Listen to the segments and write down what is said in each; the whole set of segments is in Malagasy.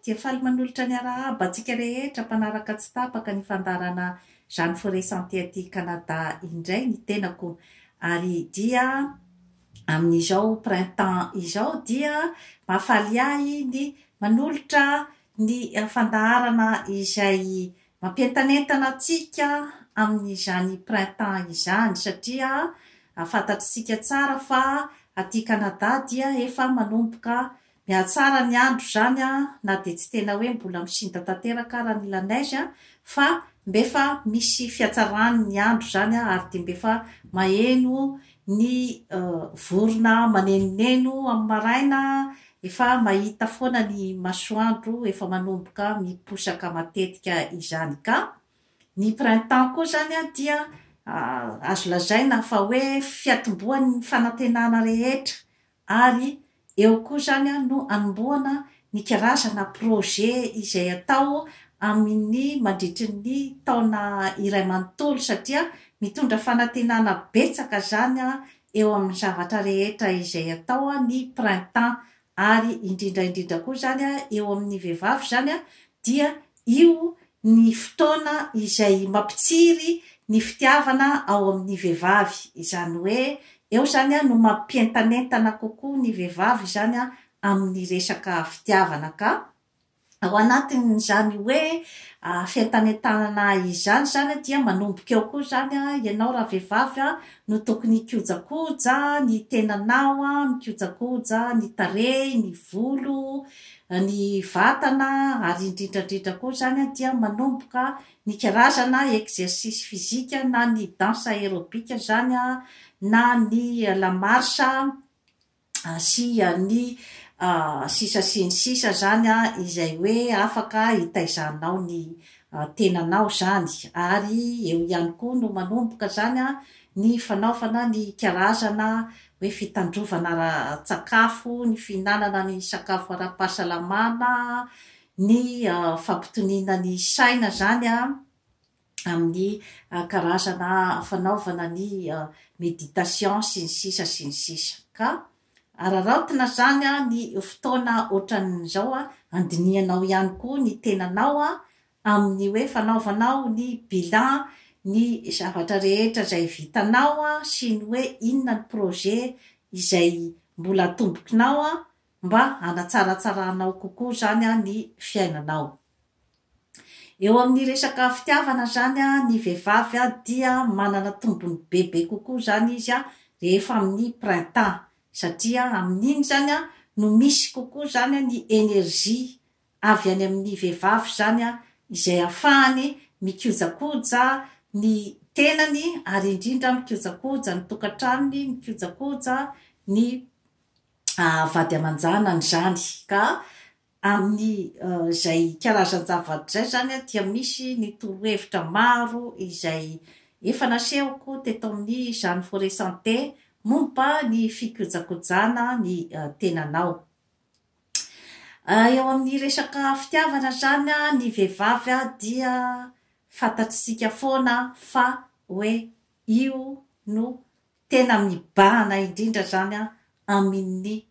dia faly manolotra ny arahaba antsika rehetra mpanaraka tsy tapaka ny fandarana Jeanne Forêt Santé aty Canada indray ny tenako. Ary dia amin'izao printemps izao dia mahafaly ahy ny manolotra ny fandaharana izay mampientanentana antsika amin'izany printemps izany satria fantatritsika tsara fa aty Canada dia efa manomboka mihatsara ny andro zany na dia tsy tena hoe mbola misinda tanteraka raha ny la neige fa mbefa misy fiatsarany ny andro zany ary dia mbefa maheno ny vorona manenoneno amin'ny maraina efa mahita foana ny masoandro efa manomboka miposaka matetika izany. Ka ny printemps koa zany dia azo lazaina fa hoe fiatombohan'ny fanantenana rehetra ary eo koa zany no anombohana ny karazana projet izay atao amin'ny mandritry ny taona iray manontolo satria mitondra fanantenana betsaka zany eo amin'ny zavatra rehetra izay atao ny printemps. Ary indrindra koa zany eo amin'ny vehivavy zany dia io ny fotoana izay mampitsiry ny fitiavana ao amin'ny vehivavy, izany hoe eo zany no mampientanentana kokoa ny vehivavy zany amin'ny resaka fitiavana. Ka ao anatin'izany hoe fientanentanana izany zany dia manomboka eo koa zany ianao raha vehivavy no tokony hikojakoja ny tenanao, mikojakoja ny tarehy, ny volo, ny vatana ary indrindra koa zany dia manomboka ny karazana exercice physique na ny danse aérobika zany na ny la marche sy ny sisa sy ny sisa zany izay hoe afaka hitaizanao ny tenanao zany. Ary eo ihany koa no manomboka zany ny fanaovana ny karazana hoe fitandrovana sakafo, ny fihinanana ny sakafo ara-pahasalamana, ny fampitoniana ny saina zany amin'ny karazana fanaovana ny méditation sy ny sisa sy ny sisa. Ka araraotina zany ny fotoana ohatran'izao andinianao ihany koa ny tenanao amin'ny hoe fanaovanao ny bilan ny zavatra rehetra izay vitanao sy ny hoe inona ny projet izay mbola atombokinao mba hanatsaratsarahanao kokoa zany ny fiainanao. Eo amin'ny resaka fitiavana zany ny vehivavy dia manana tombony bebe kokoa zany izy rehefa amin'ny printemps satria amin'iny zany no misy kokoa zany ny energie avy any amin'ny vehivavy zany izay ahafahany mikojakoja ny tenany ary indrindra mikojakoja ny tokantranony, mikojakoja ny vady aman-janany zany. Ka amin'ny izay karazan-javatra zay zany dia misy ny torohevitra maro izay efa nasehoko teto amin'ny Jeanne Forêt Santé momba ny fikojakojana ny tenanao. Eo amin'ny resaka fitiavana zany ny vehivavy dia fantatritsika foana fa hoe io no tena mibahana indrindra zany amin'ny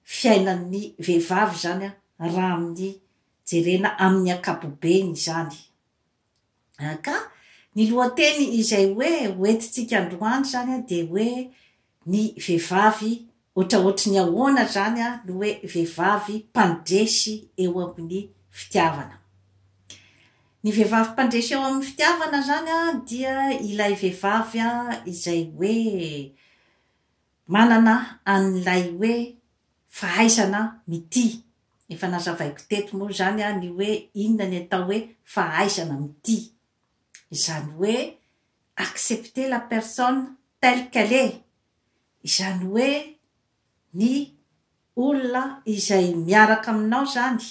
fiainan'ny vehivavy zany raha amin'ny jerena amin'ny ankapobeny zany. Ka ny lohateny izay hoe hoentintsika androany zany dia hoe ny vehivavy ohatraohatry ny ahoana zany no hoe vehivavy mpandresy eo amin'ny fitiavana. Ny vehivavy mpandresy eo amin'ny fitiavana zany dia ilay vehivavy izay hoe manana an'ilay hoe fahaizana mity. Efa nazavaiko teto moa zany ny hoe inona ny atao hoe fahaizana mity. Izany hoe accepter la personne telle qu'elle est. Izany hoe ny olona izay miaraka aminao zany,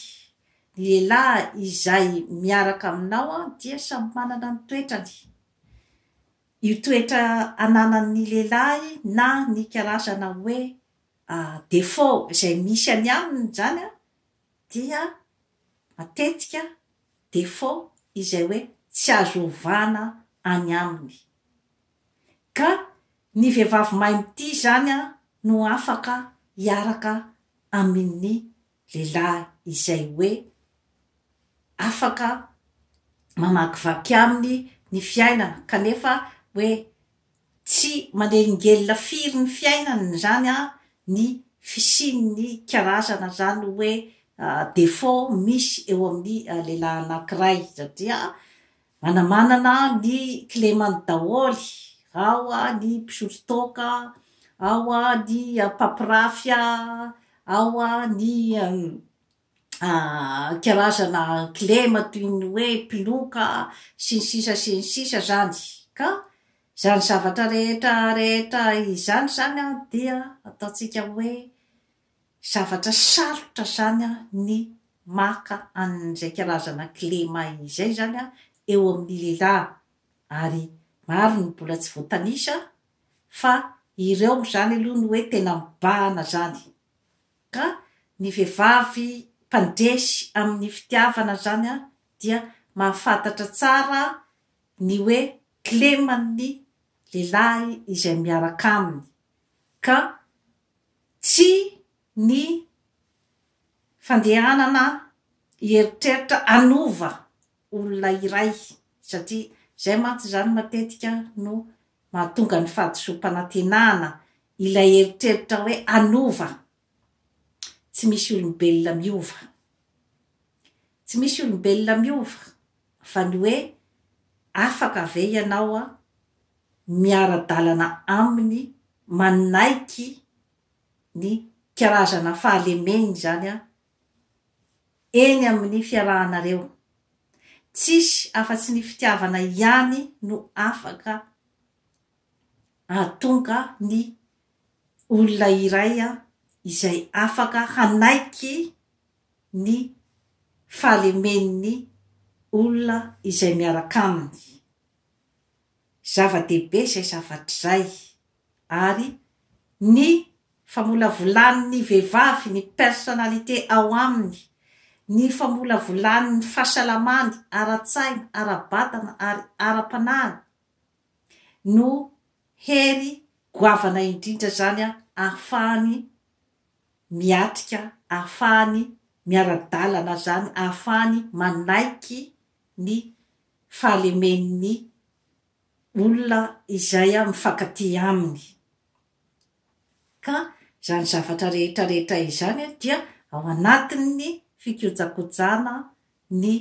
ny lehilahy izay miaraka aminao dia samy manana ny toetrany. Io toetra ananan'ny lehilahy na ny karazana hoe défaut izay misy any aminy zany dia matetika défaut izay hoe tsy azo ovana any aminy. Ka ny vehivavy mahay mity zany no afaka hiaraka amin'ny lehilahy izay hoe afaka mamakivaky aminy ny fiainana kanefa hoe tsy maneringelina firy ny fiainana zany ny fisian'ny karazana zany hoe défaut misy eo amin'ny lehilahy anankiray satria manamanana ny clément daholy ao ny mpisotro-toaka ao ny papirafia ao ny karazana clema toy ny hoe piloka sy ny sisa zany ka zany zavatra rehetra izany zany dia ataotsika hoe zavatra sarotra zany ny maka an'izay karazana clema izay zany eo amin'ny lehilahy ary maro ny mbola tsy voatanisa fa ireo zany aloha ny hoe tena mibahana zany ka ny vehivavy mpandresy amin'ny fitiavana zany dia mahafantatra tsara ny hoe cleman'ny lehilahy izay miaraka aminy ka tsy ny fandehanana hieritreritra anova olona iray satria zay mantsy zany matetika no mahatonga ny fahadisom-panantenana ilay heritreritra hoe anova tsy misy olombelona miova tsy misy olombelona miova fa ny hoe afaka ve ianao miara-dalana aminy manaiky ny karazana fahalemeny zany eny amin'ny fiarahanareo tsisy afa-tsy ny fitiavana ihany no afaka ahatonga ny olona iray izay afaka hanaiky ny fahalemen'ny olona izay miaraka aminy zava-dehibe zay zavatra zay ary ny famolavolan'ny vehivavy ny personnalité ao aminy ny famolavolan'ny fahasalamany ara-tsaina ara-batana ary ara-panahy no hery goavana indrindra zany ahafahany miatrika ahafahany miara-dalana zany ahafahany manaiky ny fahalemen'ny olona izay mifankatia aminy ka zany zavatra rehetrarehetra izany dia ao anatin'ny fikojakojana ny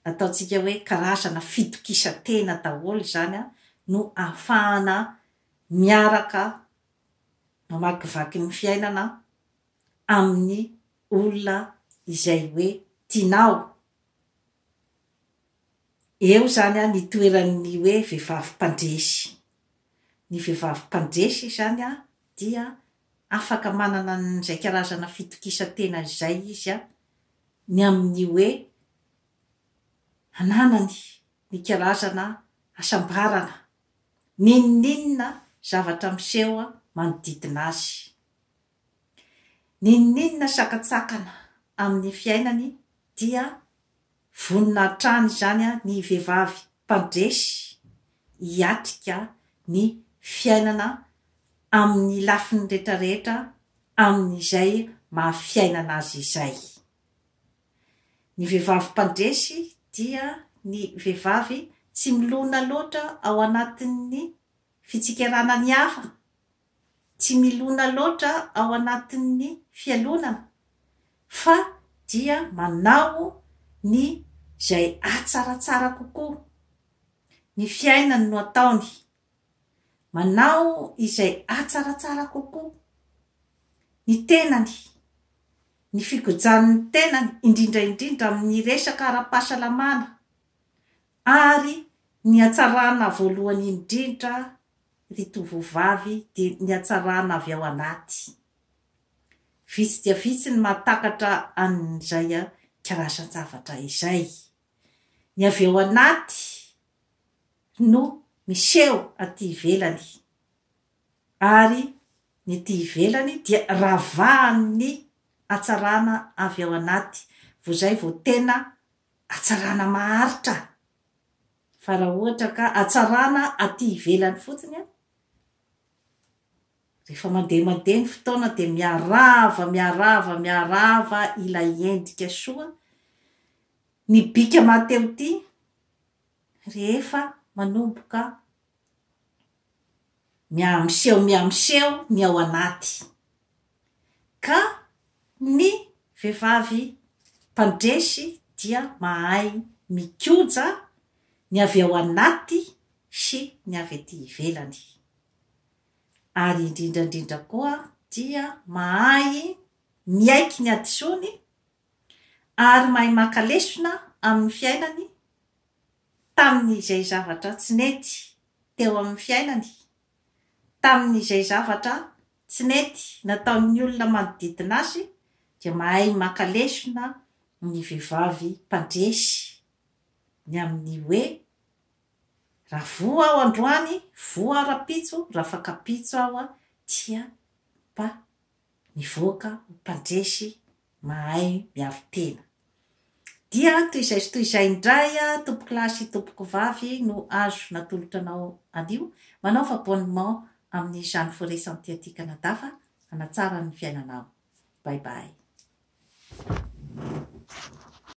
ataotsika hoe karazana fitokisantena daholo zany no ahafahana miaraka mamakivaky ny fiainana amin'ny olona izay hoe tianao eo zany ny toeran'ny hoe vehivavy mpandresy ny vehivavy mpandresy zany dia afaka manana n'izay karazana fitokisantena izay izy ny amin'ny hoe ananany ny karazana asambarana ninninna zavatra miseho manodidina azy ninninna sakatsakana amin'ny fiainany dia vonina hatrany zany ny vehivavy mpandresy hiatrika ny fiainana amin'ny lafiny rehetrarehetra amin'izay mahafiainana azy izay ny vehivavy mpandresy dia ny vehivavy tsy milona loatra ao anatin'ny fitsikarana ny hafa tsy milona loatra ao anatin'ny fialonana fa dia manao ny zay atsaratsara kokoa ny fiainany no ataony manao izay atsaratsara kokoa ny tenany ny figojan'ny tenany indrindraindrindra amin'ny resaka ara-pahasalamana ary ny hatsarana voalohany indrindra ry tovovavy dia ny hatsarana avy ao anaty vitsy dia vitsy ny mahatakatra an'izay karazan-javatra izay ny avy ao anaty no miseho aty ivelany ary ny aty ivelany dia ravahan'ny hatsarana avy ao anaty vao zay vao tena hatsarana maharitra fa raha ohatra ka hatsarana aty ivelany fotsiny rehefa mandeha ny fotoana dia miarava ilay endrika soa ny bika mateo ty rehefa manomboka miamiseho ny ao anaty ka ny vehivavy mpandresy dia mahay mikoja ny avy ao anaty sy ny avy ety ivelany ary indrindrandrindra koa dia mahay miaiky ny adisony ary mahay makalesona amin'ny fiainany tamin'izay zavatra tsy nety teo amin'ny fiainany tamin'izay zavatra tsy nety nataon'ny olona manodidina azy dia mahay makalesona ny vehivavy mpandresy ny amin'ny hoe raha voa aho androany voa ara-pitso raha fakapitso aho dia mba nivoaka mpandresy mahay miaro tena dia toy izay indray tompoko lahy sy tompoko vavy no azo natolotra anao anio manao abonnement amin'ny Jeanne Forêt Santé aty Canada fa hanatsara ny fiainanao. Bye bye.